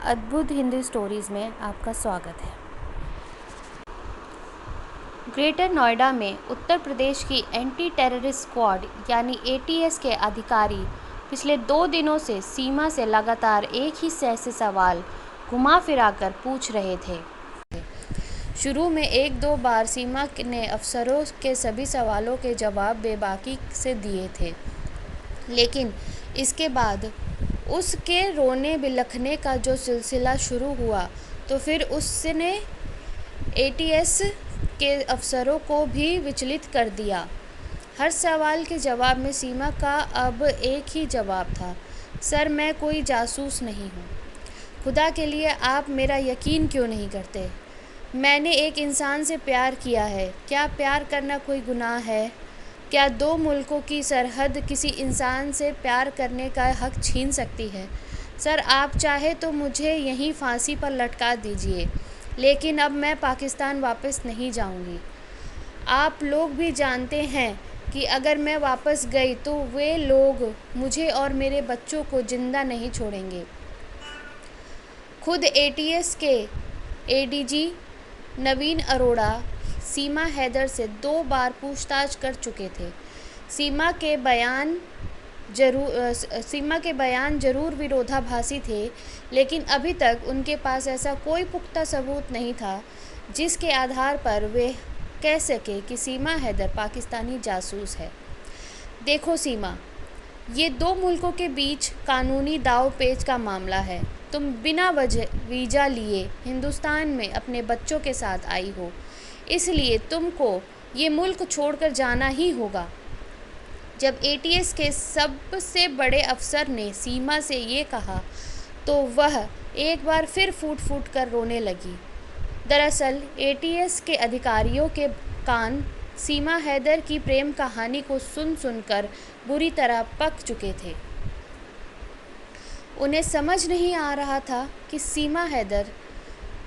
अद्भुत हिंदी स्टोरीज़ में आपका स्वागत है। ग्रेटर नोएडा में उत्तर प्रदेश की एंटी टेररिस्ट स्क्वाड यानी एटीएस के अधिकारी पिछले 2 दिनों से सीमा से लगातार एक ही से सवाल घुमा फिरा कर पूछ रहे थे। शुरू में 1-2 बार सीमा ने अफसरों के सभी सवालों के जवाब बेबाकी से दिए थे, लेकिन इसके बाद उसके रोने बिलखने का जो सिलसिला शुरू हुआ तो फिर उसने एटीएस के अफसरों को भी विचलित कर दिया। हर सवाल के जवाब में सीमा का अब एक ही जवाब था, सर मैं कोई जासूस नहीं हूँ। खुदा के लिए आप मेरा यकीन क्यों नहीं करते? मैंने एक इंसान से प्यार किया है। क्या प्यार करना कोई गुनाह है? क्या 2 मुल्कों की सरहद किसी इंसान से प्यार करने का हक छीन सकती है? सर आप चाहे तो मुझे यहीं फांसी पर लटका दीजिए, लेकिन अब मैं पाकिस्तान वापस नहीं जाऊंगी। आप लोग भी जानते हैं कि अगर मैं वापस गई तो वे लोग मुझे और मेरे बच्चों को जिंदा नहीं छोड़ेंगे। खुद एटीएस के एडीजी नवीन अरोड़ा सीमा हैदर से 2 बार पूछताछ कर चुके थे। सीमा के बयान जरूर विरोधाभासी थे, लेकिन अभी तक उनके पास ऐसा कोई पुख्ता सबूत नहीं था जिसके आधार पर वे कह सके कि सीमा हैदर पाकिस्तानी जासूस है। देखो सीमा, ये 2 मुल्कों के बीच कानूनी दाव पेच का मामला है। तुम बिना वजह वीज़ा लिए हिंदुस्तान में अपने बच्चों के साथ आई हो, इसलिए तुमको ये मुल्क छोड़कर जाना ही होगा। जब एटीएस के सबसे बड़े अफसर ने सीमा से ये कहा तो वह एक बार फिर फूट फूट कर रोने लगी। दरअसल एटीएस के अधिकारियों के कान सीमा हैदर की प्रेम कहानी को सुन सुनकर बुरी तरह पक चुके थे। उन्हें समझ नहीं आ रहा था कि सीमा हैदर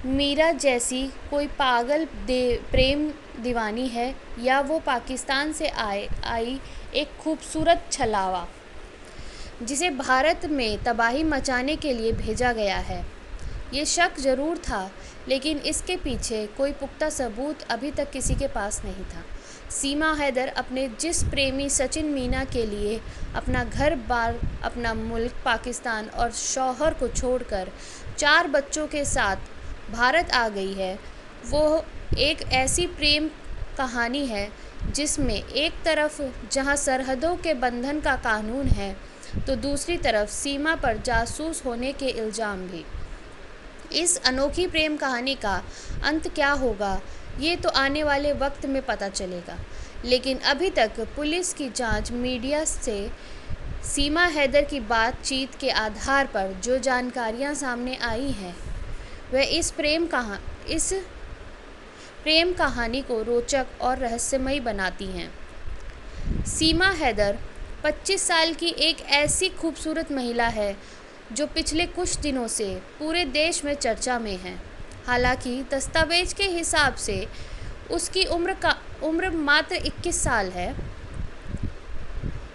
मीरा जैसी कोई पागल प्रेम दीवानी है या वो पाकिस्तान से आई एक खूबसूरत छलावा जिसे भारत में तबाही मचाने के लिए भेजा गया है। ये शक ज़रूर था, लेकिन इसके पीछे कोई पुख्ता सबूत अभी तक किसी के पास नहीं था। सीमा हैदर अपने जिस प्रेमी सचिन मीना के लिए अपना घर बार, अपना मुल्क पाकिस्तान और शौहर को छोड़कर 4 बच्चों के साथ भारत आ गई है, वो एक ऐसी प्रेम कहानी है जिसमें एक तरफ जहां सरहदों के बंधन का कानून है तो दूसरी तरफ सीमा पर जासूस होने के इल्ज़ाम भी। इस अनोखी प्रेम कहानी का अंत क्या होगा ये तो आने वाले वक्त में पता चलेगा, लेकिन अभी तक पुलिस की जांच, मीडिया से सीमा हैदर की बातचीत के आधार पर जो जानकारियां सामने आई हैं वह इस प्रेम कहानी को रोचक और रहस्यमयी बनाती हैं। सीमा हैदर 25 साल की एक ऐसी खूबसूरत महिला है जो पिछले कुछ दिनों से पूरे देश में चर्चा में है। हालांकि दस्तावेज के हिसाब से उसकी उम्र मात्र 21 साल है।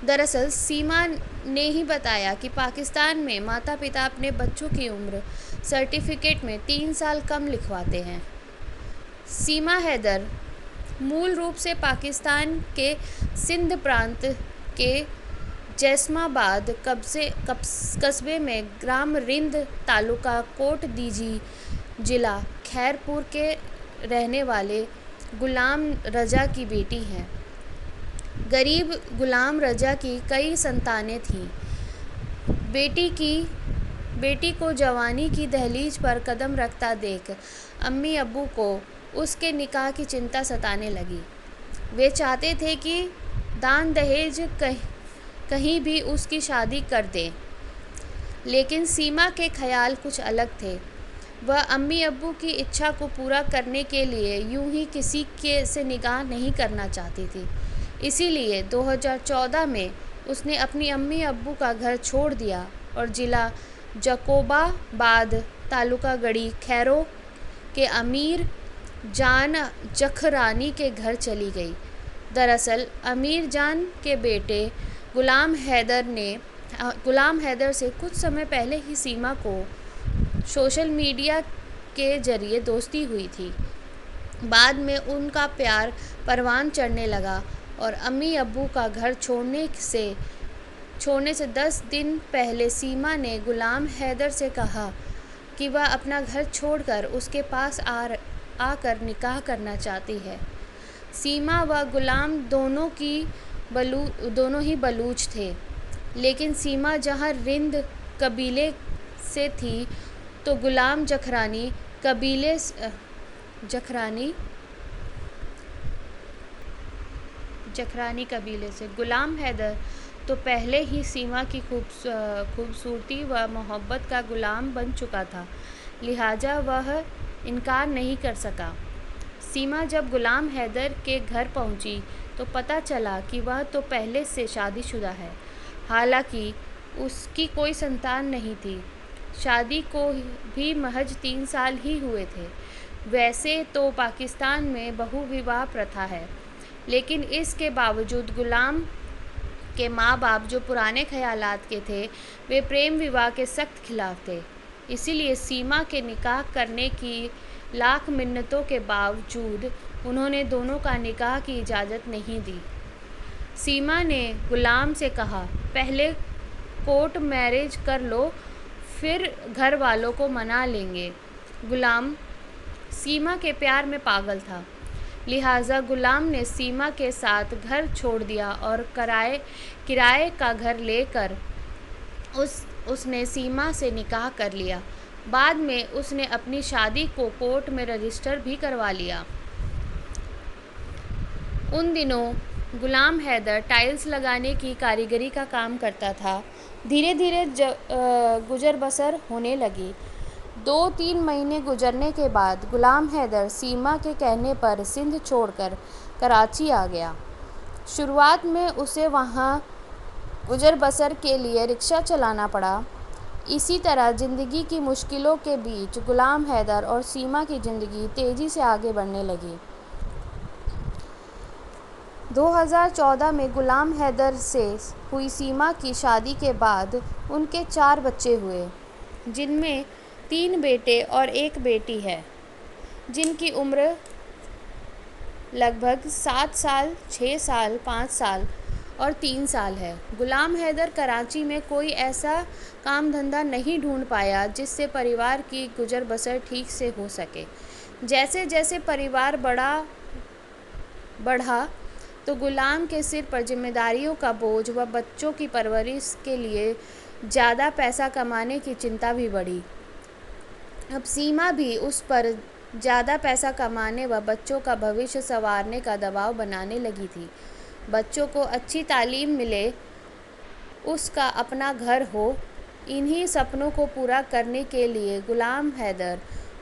दरअसल सीमा ने ही बताया कि पाकिस्तान में माता पिता अपने बच्चों की उम्र सर्टिफिकेट में 3 साल कम लिखवाते हैं। सीमा हैदर मूल रूप से पाकिस्तान के सिंध प्रांत के जैसमाबाद कस्बे में ग्राम रिंद, तालुका कोट दीजी, जिला खैरपुर के रहने वाले गुलाम रजा की बेटी हैं। गरीब गुलाम रजा की कई संतानें थीं। बेटी को जवानी की दहलीज पर कदम रखता देख अम्मी अब्बू को उसके निकाह की चिंता सताने लगी। वे चाहते थे कि दान दहेज कहीं भी उसकी शादी कर दें, लेकिन सीमा के ख्याल कुछ अलग थे। वह अम्मी अब्बू की इच्छा को पूरा करने के लिए यूं ही किसी के से निकाह नहीं करना चाहती थी। इसीलिए 2014 में उसने अपनी अम्मी अब्बू का घर छोड़ दिया और जिला जकोबाबाद, तालुका गढ़ी खैरो के अमीर जान जखरानी के घर चली गई। दरअसल अमीर जान के बेटे गुलाम हैदर से कुछ समय पहले ही सीमा को सोशल मीडिया के ज़रिए दोस्ती हुई थी। बाद में उनका प्यार परवान चढ़ने लगा और अम्मी अब्बू का घर छोड़ने से 10 दिन पहले सीमा ने गुलाम हैदर से कहा कि वह अपना घर छोड़कर उसके पास आकर निकाह करना चाहती है। सीमा व गुलाम दोनों ही बलूच थे, लेकिन सीमा जहाँ रिंद कबीले से थी तो गुलाम जखरानी कबीले से। गुलाम हैदर तो पहले ही सीमा की खूबसूरती व मोहब्बत का गुलाम बन चुका था, लिहाजा वह इनकार नहीं कर सका। सीमा जब गुलाम हैदर के घर पहुंची तो पता चला कि वह तो पहले से शादीशुदा है, हालांकि उसकी कोई संतान नहीं थी। शादी को भी महज 3 साल ही हुए थे। वैसे तो पाकिस्तान में बहुविवाह प्रथा है, लेकिन इसके बावजूद गुलाम के माँ बाप जो पुराने ख्यालात के थे, वे प्रेम विवाह के सख्त खिलाफ थे। इसीलिए सीमा के निकाह करने की लाख मिन्नतों के बावजूद उन्होंने दोनों का निकाह की इजाज़त नहीं दी। सीमा ने गुलाम से कहा, पहले कोर्ट मैरिज कर लो, फिर घर वालों को मना लेंगे। गुलाम सीमा के प्यार में पागल था, लिहाजा गुलाम ने सीमा के साथ घर छोड़ दिया और किराए का घर लेकर उसने सीमा से निकाह कर लिया। बाद में उसने अपनी शादी को कोर्ट में रजिस्टर भी करवा लिया। उन दिनों गुलाम हैदर टाइल्स लगाने की कारीगरी का काम करता था। धीरे धीरे गुजर बसर होने लगी। 2-3 महीने गुजरने के बाद गुलाम हैदर सीमा के कहने पर सिंध छोड़कर कराची आ गया। शुरुआत में उसे वहाँ गुजर बसर के लिए रिक्शा चलाना पड़ा। इसी तरह ज़िंदगी की मुश्किलों के बीच गुलाम हैदर और सीमा की ज़िंदगी तेज़ी से आगे बढ़ने लगी। 2014 में गुलाम हैदर से हुई सीमा की शादी के बाद उनके 4 बच्चे हुए, जिनमें 3 बेटे और 1 बेटी है, जिनकी उम्र लगभग 7 साल, 6 साल, 5 साल और 3 साल है। गुलाम हैदर कराची में कोई ऐसा काम धंधा नहीं ढूंढ पाया जिससे परिवार की गुजर बसर ठीक से हो सके। जैसे जैसे परिवार बढ़ा तो गुलाम के सिर पर जिम्मेदारियों का बोझ व बच्चों की परवरिश के लिए ज़्यादा पैसा कमाने की चिंता भी बढ़ी। अब सीमा भी उस पर ज़्यादा पैसा कमाने व बच्चों का भविष्य संवारने का दबाव बनाने लगी थी। बच्चों को अच्छी तालीम मिले, उसका अपना घर हो, इन्हीं सपनों को पूरा करने के लिए गुलाम हैदर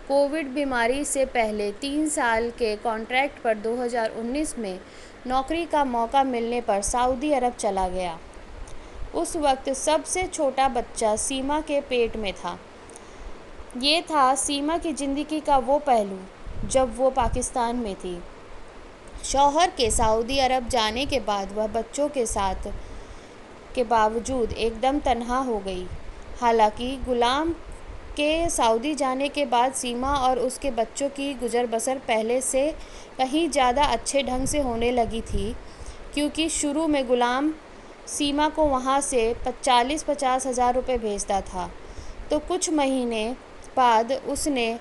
कोविड बीमारी से पहले 3 साल के कॉन्ट्रैक्ट पर 2019 में नौकरी का मौका मिलने पर सऊदी अरब चला गया। उस वक्त सबसे छोटा बच्चा सीमा के पेट में था। ये था सीमा की ज़िंदगी का वो पहलू जब वो पाकिस्तान में थी। शौहर के सऊदी अरब जाने के बाद वह बच्चों के साथ के बावजूद एकदम तन्हा हो गई। हालांकि गुलाम के सऊदी जाने के बाद सीमा और उसके बच्चों की गुजर बसर पहले से कहीं ज़्यादा अच्छे ढंग से होने लगी थी, क्योंकि शुरू में गुलाम सीमा को वहाँ से 40-50 हज़ार रुपये भेजता था, तो कुछ महीने बाद उसने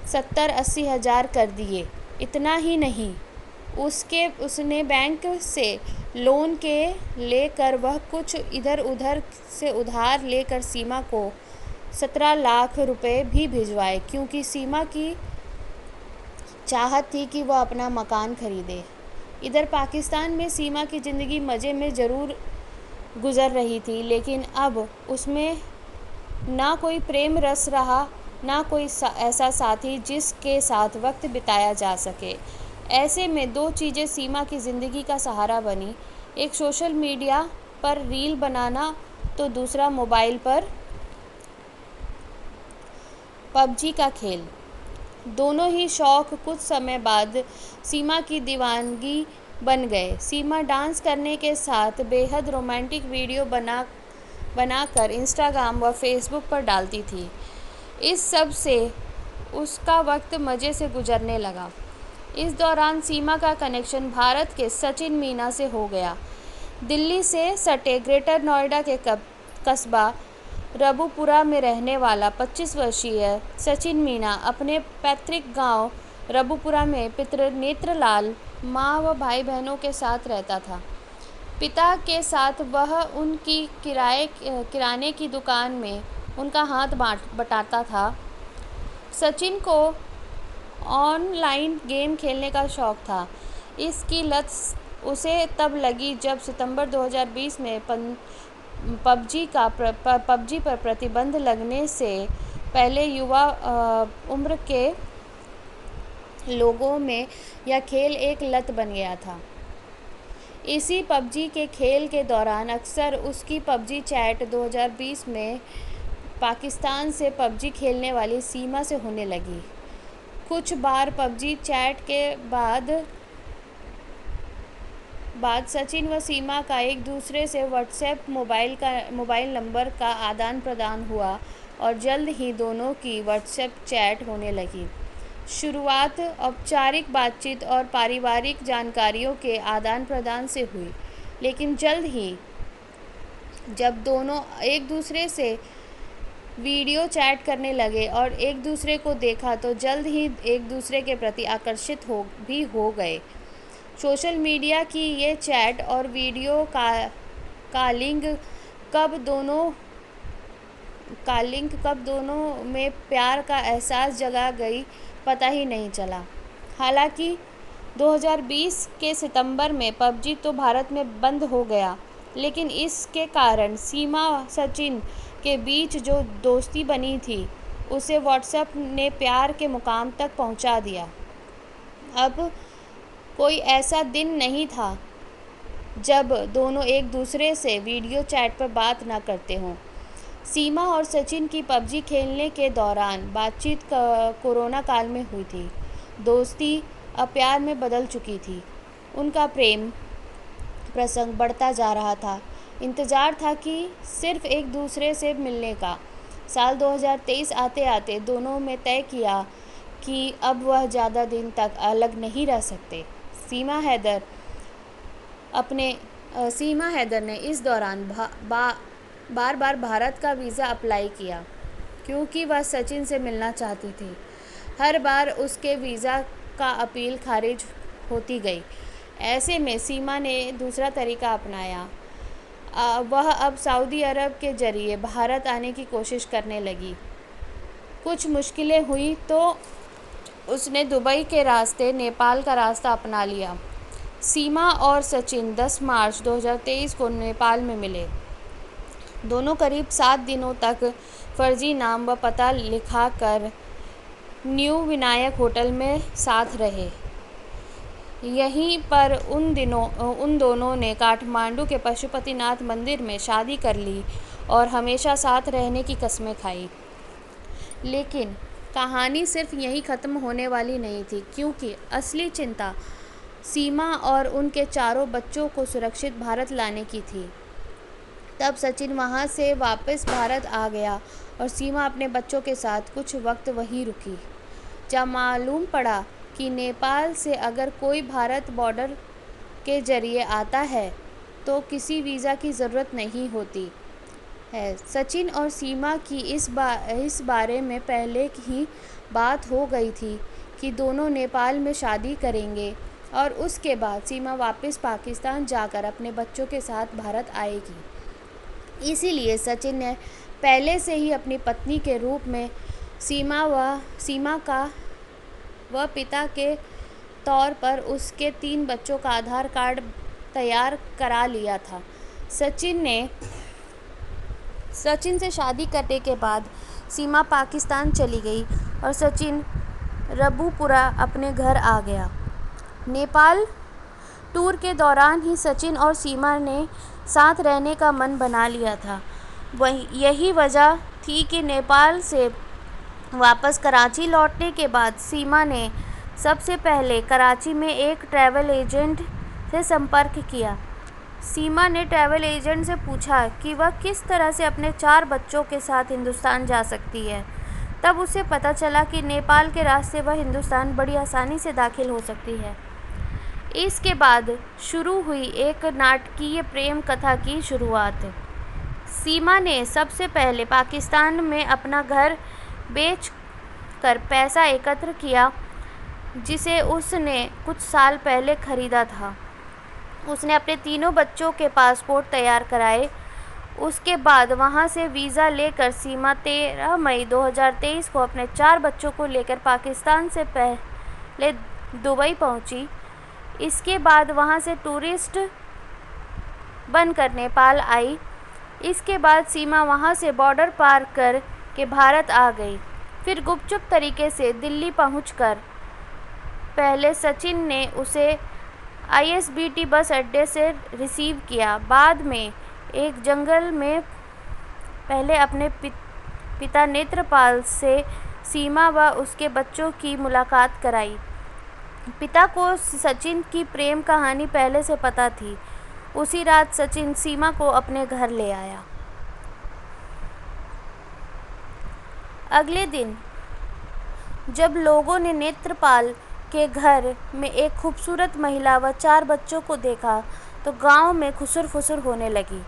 70-80 हज़ार कर दिए। इतना ही नहीं, उसने बैंक से लोन के लेकर वह कुछ इधर उधर से उधार लेकर सीमा को 17 लाख रुपए भी भिजवाए, क्योंकि सीमा की चाहत थी कि वह अपना मकान खरीदे। इधर पाकिस्तान में सीमा की ज़िंदगी मज़े में ज़रूर गुज़र रही थी, लेकिन अब उसमें ना कोई प्रेम रस रहा, ना कोई ऐसा साथी जिसके साथ वक्त बिताया जा सके। ऐसे में 2 चीज़ें सीमा की ज़िंदगी का सहारा बनी, एक सोशल मीडिया पर रील बनाना, तो दूसरा मोबाइल पर पबजी का खेल। दोनों ही शौक़ कुछ समय बाद सीमा की दीवानगी बन गए। सीमा डांस करने के साथ बेहद रोमांटिक वीडियो बनाकर इंस्टाग्राम व फेसबुक पर डालती थी। इस सब से उसका वक्त मज़े से गुजरने लगा। इस दौरान सीमा का कनेक्शन भारत के सचिन मीना से हो गया। दिल्ली से सटे ग्रेटर नोएडा के कस्बा रबुपुरा में रहने वाला 25 वर्षीय सचिन मीना अपने पैतृक गांव रबुपुरा में पिता नेत्रलाल, मां व भाई बहनों के साथ रहता था। पिता के साथ वह उनकी किराने की दुकान में उनका हाथ बटाता था। सचिन को ऑनलाइन गेम खेलने का शौक़ था। इसकी लत उसे तब लगी जब सितंबर 2020 में पबजी पर प्रतिबंध लगने से पहले युवा उम्र के लोगों में यह खेल एक लत बन गया था। इसी पबजी के खेल के दौरान अक्सर उसकी पबजी चैट 2020 में पाकिस्तान से पबजी खेलने वाली सीमा से होने लगी। कुछ बार पबजी चैट के बाद सचिन व सीमा का एक दूसरे से व्हाट्सएप मोबाइल नंबर का आदान प्रदान हुआ और जल्द ही दोनों की व्हाट्सएप चैट होने लगी। शुरुआत औपचारिक बातचीत और पारिवारिक जानकारियों के आदान प्रदान से हुई, लेकिन जल्द ही जब दोनों एक दूसरे से वीडियो चैट करने लगे और एक दूसरे को देखा तो जल्द ही एक दूसरे के प्रति आकर्षित हो गए। सोशल मीडिया की ये चैट और वीडियो कॉलिंग कब दोनों में प्यार का एहसास जगा गई पता ही नहीं चला। हालांकि 2020 के सितंबर में पबजी तो भारत में बंद हो गया, लेकिन इसके कारण सीमा सचिन के बीच जो दोस्ती बनी थी उसे व्हाट्सएप ने प्यार के मुकाम तक पहुंचा दिया। अब कोई ऐसा दिन नहीं था जब दोनों एक दूसरे से वीडियो चैट पर बात ना करते हों। सीमा और सचिन की पबजी खेलने के दौरान बातचीत कोरोना काल में हुई थी। दोस्ती अब प्यार में बदल चुकी थी। उनका प्रेम प्रसंग बढ़ता जा रहा था। इंतज़ार था कि सिर्फ एक दूसरे से मिलने का। साल 2023 आते आते दोनों में तय किया कि अब वह ज़्यादा दिन तक अलग नहीं रह सकते। सीमा हैदर ने इस दौरान बार बार भारत का वीज़ा अप्लाई किया क्योंकि वह सचिन से मिलना चाहती थी। हर बार उसके वीज़ा का अपील खारिज होती गई। ऐसे में सीमा ने दूसरा तरीका अपनाया। वह अब सऊदी अरब के ज़रिए भारत आने की कोशिश करने लगी। कुछ मुश्किलें हुई तो उसने दुबई के रास्ते नेपाल का रास्ता अपना लिया। सीमा और सचिन 10 मार्च 2023 को नेपाल में मिले। दोनों करीब 7 दिनों तक फर्जी नाम व पता लिखाकर न्यू विनायक होटल में साथ रहे। यहीं पर उन दोनों ने काठमांडू के पशुपतिनाथ मंदिर में शादी कर ली और हमेशा साथ रहने की कस्में खाई। लेकिन कहानी सिर्फ यहीं ख़त्म होने वाली नहीं थी, क्योंकि असली चिंता सीमा और उनके चारों बच्चों को सुरक्षित भारत लाने की थी। तब सचिन वहां से वापस भारत आ गया और सीमा अपने बच्चों के साथ कुछ वक्त वहीं रुकी। जब मालूम पड़ा कि नेपाल से अगर कोई भारत बॉर्डर के ज़रिए आता है तो किसी वीज़ा की ज़रूरत नहीं होती है। सचिन और सीमा की इस बारे में पहले ही बात हो गई थी कि दोनों नेपाल में शादी करेंगे और उसके बाद सीमा वापस पाकिस्तान जाकर अपने बच्चों के साथ भारत आएगी। इसीलिए सचिन ने पहले से ही अपनी पत्नी के रूप में सीमा का व पिता के तौर पर उसके 3 बच्चों का आधार कार्ड तैयार करा लिया था। सचिन से शादी करने के बाद सीमा पाकिस्तान चली गई और सचिन रबुपुरा अपने घर आ गया। नेपाल टूर के दौरान ही सचिन और सीमा ने साथ रहने का मन बना लिया था। यही वजह थी कि नेपाल से वापस कराची लौटने के बाद सीमा ने सबसे पहले कराची में एक ट्रैवल एजेंट से संपर्क किया। सीमा ने ट्रैवल एजेंट से पूछा कि वह किस तरह से अपने 4 बच्चों के साथ हिंदुस्तान जा सकती है। तब उसे पता चला कि नेपाल के रास्ते वह हिंदुस्तान बड़ी आसानी से दाखिल हो सकती है। इसके बाद शुरू हुई एक नाटकीय प्रेम कथा की शुरुआत। सीमा ने सबसे पहले पाकिस्तान में अपना घर बेच कर पैसा एकत्र किया, जिसे उसने कुछ साल पहले खरीदा था। उसने अपने तीनों बच्चों के पासपोर्ट तैयार कराए। उसके बाद वहां से वीज़ा लेकर सीमा 13 मई 2023 को अपने 4 बच्चों को लेकर पाकिस्तान से पहले दुबई पहुंची। इसके बाद वहां से टूरिस्ट बनकर नेपाल आई। इसके बाद सीमा वहां से बॉर्डर पार कर के भारत आ गई। फिर गुपचुप तरीके से दिल्ली पहुंचकर पहले सचिन ने उसे ISBT बस अड्डे से रिसीव किया। बाद में एक जंगल में पहले अपने पिता नेत्रपाल से सीमा व उसके बच्चों की मुलाकात कराई। पिता को सचिन की प्रेम कहानी पहले से पता थी। उसी रात सचिन सीमा को अपने घर ले आया। अगले दिन जब लोगों ने नेत्रपाल के घर में एक खूबसूरत महिला व 4 बच्चों को देखा तो गांव में खुसर फुसर होने लगी।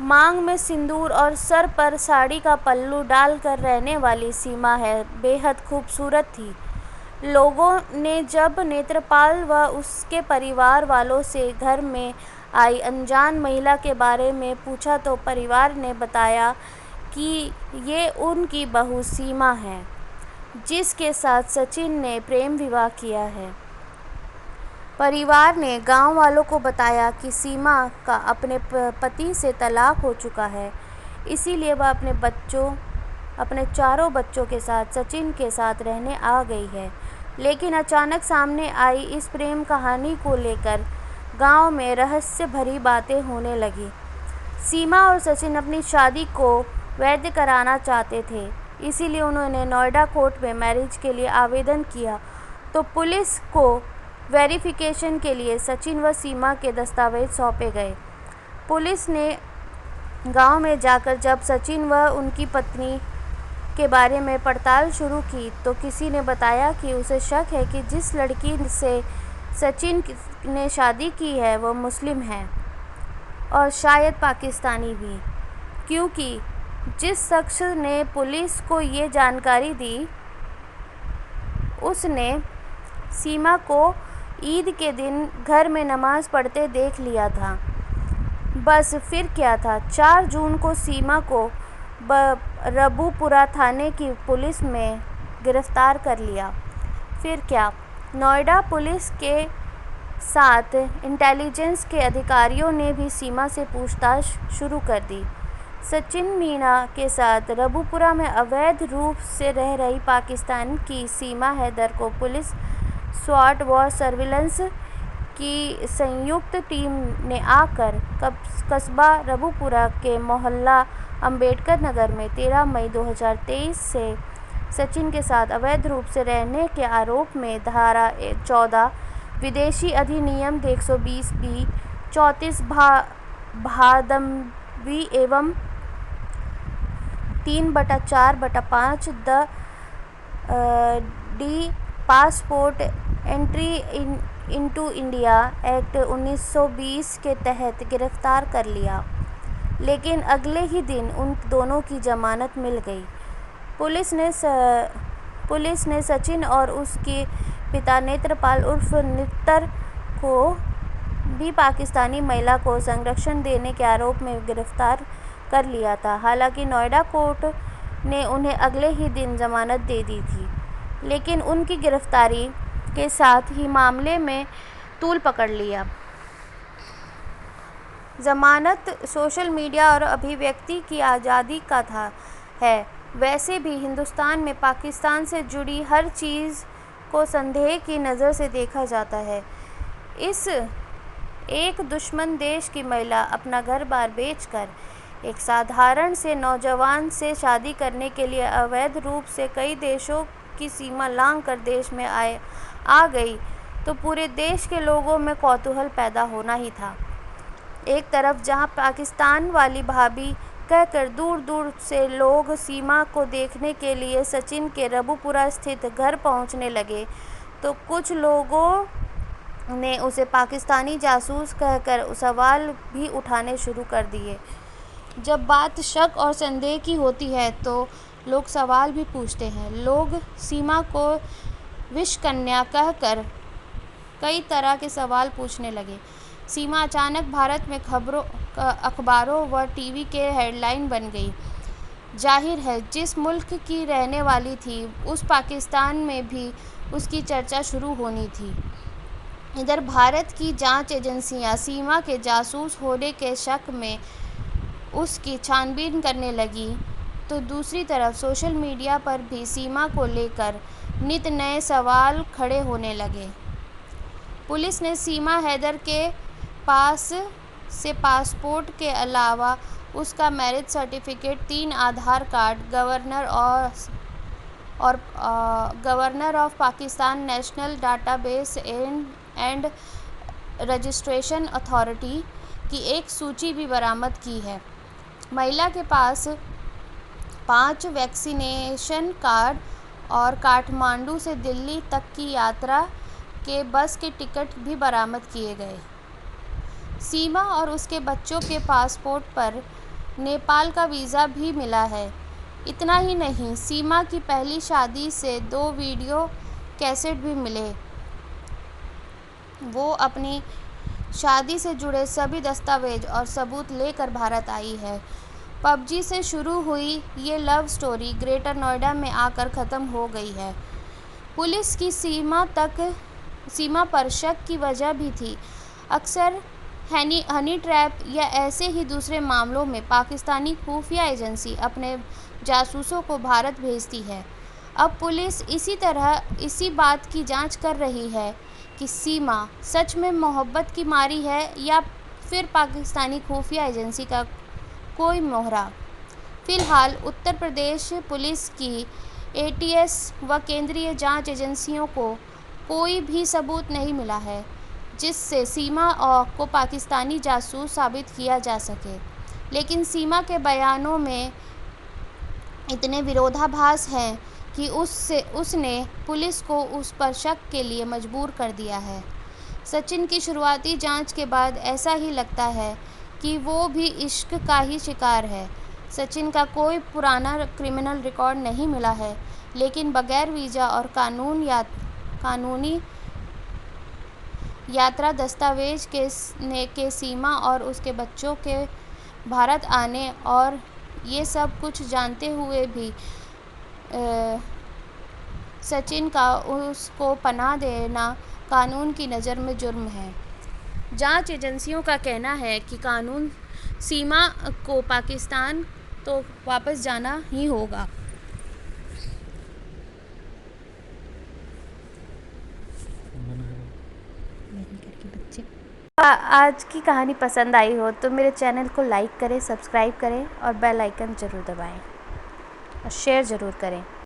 मांग में सिंदूर और सर पर साड़ी का पल्लू डालकर रहने वाली सीमा है बेहद खूबसूरत थी। लोगों ने जब नेत्रपाल व उसके परिवार वालों से घर में आई अनजान महिला के बारे में पूछा तो परिवार ने बताया कि ये उनकी बहू सीमा है, जिसके साथ सचिन ने प्रेम विवाह किया है। परिवार ने गांव वालों को बताया कि सीमा का अपने पति से तलाक हो चुका है, इसीलिए वह अपने चारों बच्चों के साथ सचिन के साथ रहने आ गई है। लेकिन अचानक सामने आई इस प्रेम कहानी को लेकर गांव में रहस्य भरी बातें होने लगी। सीमा और सचिन अपनी शादी को वैध कराना चाहते थे, इसीलिए उन्होंने नोएडा कोर्ट में मैरिज के लिए आवेदन किया तो पुलिस को वेरिफिकेशन के लिए सचिन व सीमा के दस्तावेज सौंपे गए। पुलिस ने गांव में जाकर जब सचिन व उनकी पत्नी के बारे में पड़ताल शुरू की तो किसी ने बताया कि उसे शक है कि जिस लड़की से सचिन ने शादी की है वह मुस्लिम है और शायद पाकिस्तानी भी, क्योंकि जिस शख्स ने पुलिस को ये जानकारी दी उसने सीमा को ईद के दिन घर में नमाज पढ़ते देख लिया था। बस फिर क्या था, 4 जून को सीमा को रबूपुरा थाने की पुलिस में गिरफ्तार कर लिया। फिर क्या, नोएडा पुलिस के साथ इंटेलिजेंस के अधिकारियों ने भी सीमा से पूछताछ शुरू कर दी। सचिन मीना के साथ रबूपुरा में अवैध रूप से रह रही पाकिस्तान की सीमा हैदर को पुलिस स्वाट व सर्विलेंस की संयुक्त टीम ने आकर कस्बा रबूपुरा के मोहल्ला अंबेडकर नगर में 13 मई 2023 से सचिन के साथ अवैध रूप से रहने के आरोप में धारा 14 विदेशी अधिनियम 120 बी 34 भादमवी एवं 3/4/5 the D passport entry into India act 1920 के तहत गिरफ्तार कर लिया। लेकिन अगले ही दिन उन दोनों की जमानत मिल गई। पुलिस ने सचिन और उसके पिता नेत्रपाल उर्फ नित्तर को भी पाकिस्तानी महिला को संरक्षण देने के आरोप में गिरफ्तार कर लिया था। हालांकि नोएडा कोर्ट ने उन्हें अगले ही दिन जमानत दे दी थी, लेकिन उनकी गिरफ्तारी के साथ ही मामले में तूल पकड़ लिया। जमानत सोशल मीडिया और अभिव्यक्ति की आज़ादी का है। वैसे भी हिंदुस्तान में पाकिस्तान से जुड़ी हर चीज़ को संदेह की नज़र से देखा जाता है। इस एक दुश्मन देश की महिला अपना घर बार बेचकर एक साधारण से नौजवान से शादी करने के लिए अवैध रूप से कई देशों की सीमा लांघ कर देश में आ गई तो पूरे देश के लोगों में कौतूहल पैदा होना ही था। एक तरफ जहां पाकिस्तान वाली भाभी कहकर दूर दूर से लोग सीमा को देखने के लिए सचिन के रबुपुरा स्थित घर पहुंचने लगे, तो कुछ लोगों ने उसे पाकिस्तानी जासूस कहकर सवाल भी उठाने शुरू कर दिए। जब बात शक और संदेह की होती है तो लोग सवाल भी पूछते हैं। लोग सीमा को विषकन्या कहकर कई तरह के सवाल पूछने लगे। सीमा अचानक भारत में अखबारों व टीवी के हेडलाइन बन गई। जाहिर है, जिस मुल्क की रहने वाली थी, उस पाकिस्तान में भी उसकी चर्चा शुरू होनी थी। इधर भारत की जांच एजेंसियां सीमा के जासूस होने के शक में उसकी छानबीन करने लगी, तो दूसरी तरफ सोशल मीडिया पर भी सीमा को लेकर नित नए सवाल खड़े होने लगे। पुलिस ने सीमा हैदर के पास से पासपोर्ट के अलावा उसका marriage certificate, 3 Aadhaar card, governor of Pakistan national database and registration authority की एक सूची भी बरामद की है। महिला के पास 5 वैक्सीनेशन कार्ड और काठमांडू से दिल्ली तक की यात्रा के बस के टिकट भी बरामद किए गए। सीमा और उसके बच्चों के पासपोर्ट पर नेपाल का वीज़ा भी मिला है। इतना ही नहीं, सीमा की पहली शादी से 2 वीडियो कैसेट भी मिले। वो अपनी शादी से जुड़े सभी दस्तावेज और सबूत लेकर भारत आई है। पबजी से शुरू हुई ये लव स्टोरी ग्रेटर नोएडा में आकर ख़त्म हो गई है। पुलिस की सीमा पर शक की वजह भी थी। अक्सर हनी ट्रैप या ऐसे ही दूसरे मामलों में पाकिस्तानी खुफिया एजेंसी अपने जासूसों को भारत भेजती है। अब पुलिस इसी बात की जांच कर रही है कि सीमा सच में मोहब्बत की मारी है या फिर पाकिस्तानी खुफिया एजेंसी का कोई मोहरा। फिलहाल उत्तर प्रदेश पुलिस की ATS व केंद्रीय जांच एजेंसियों को कोई भी सबूत नहीं मिला है जिससे सीमा को पाकिस्तानी जासूस साबित किया जा सके। लेकिन सीमा के बयानों में इतने विरोधाभास हैं कि उसने पुलिस को उस पर शक के लिए मजबूर कर दिया है। सचिन की शुरुआती जांच के बाद ऐसा ही लगता है कि वो भी इश्क का ही शिकार है। सचिन का कोई पुराना क्रिमिनल रिकॉर्ड नहीं मिला है, लेकिन बगैर वीज़ा और कानूनी यात्रा दस्तावेज के सीमा और उसके बच्चों के भारत आने और ये सब कुछ जानते हुए भी सचिन का उसको पनाह देना कानून की नज़र में जुर्म है। जांच एजेंसियों का कहना है कि कानून सीमा को पाकिस्तान तो वापस जाना ही होगा। आज की कहानी पसंद आई हो तो मेरे चैनल को लाइक करें, सब्सक्राइब करें और बेल आइकन ज़रूर दबाएं और शेयर ज़रूर करें।